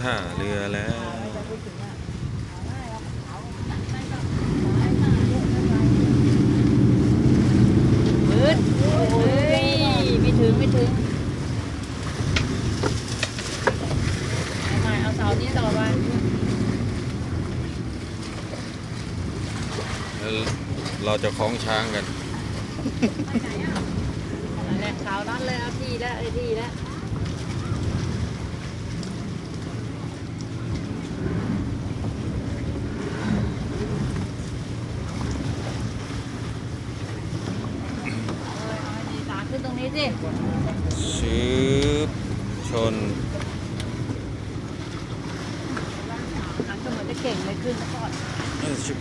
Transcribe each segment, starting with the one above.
ท่าเรือแล้วมืดเฮ้ยไม่ถึงเอาใหม่เอาเสานี้ต่อไปเราจะคล้องช้างกันนั่นแหละเสานั้นเลยเอาที่แล้วขึ้นตรงนี้สิชืบชนก็เหมือนจะเก่งเลยขึ้นก่อนชึบ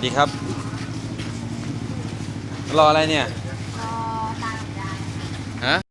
ดีครับรออะไรเนี่ย